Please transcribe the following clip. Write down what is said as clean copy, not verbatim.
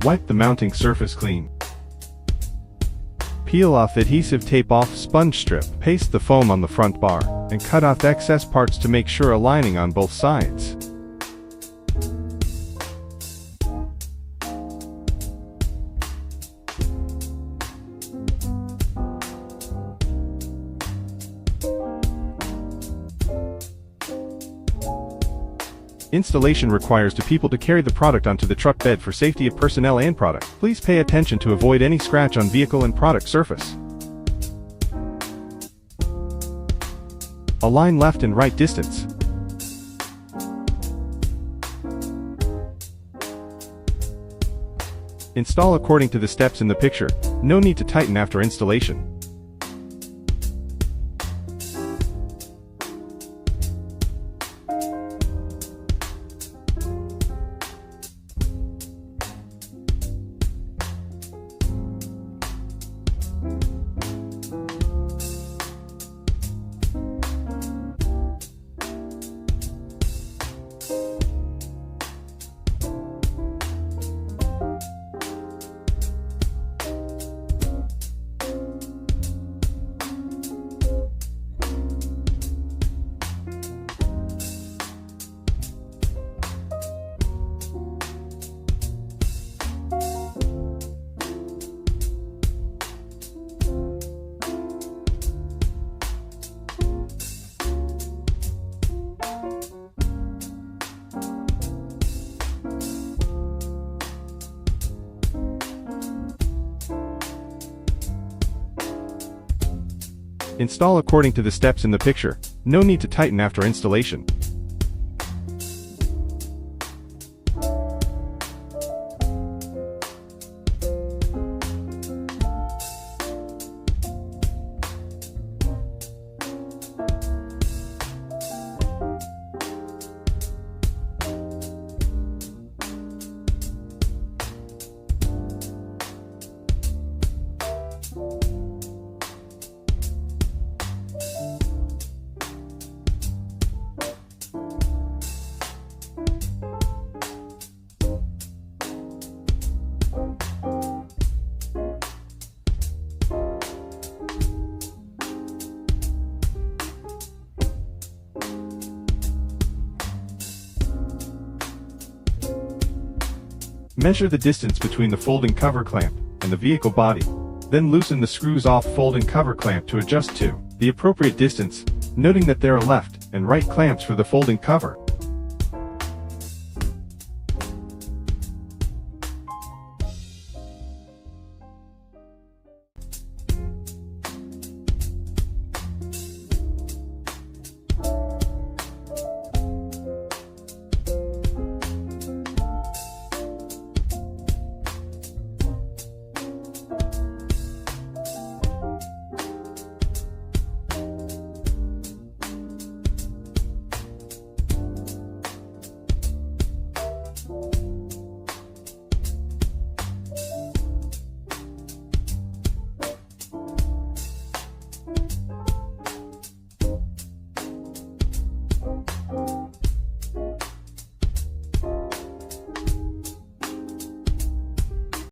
Wipe the mounting surface clean. Peel off adhesive tape off sponge strip, paste the foam on the front bar, and cut off excess parts to make sure aligning on both sides. Installation requires 2 people to carry the product onto the truck bed for safety of personnel and product. Please pay attention to avoid any scratch on vehicle and product surface. Align left and right distance. Install according to the steps in the picture. No need to tighten after installation. Install according to the steps in the picture. No need to tighten after installation. Measure the distance between the folding cover clamp and the vehicle body. Then loosen the screws off folding cover clamp to adjust to the appropriate distance, noting that there are left and right clamps for the folding cover.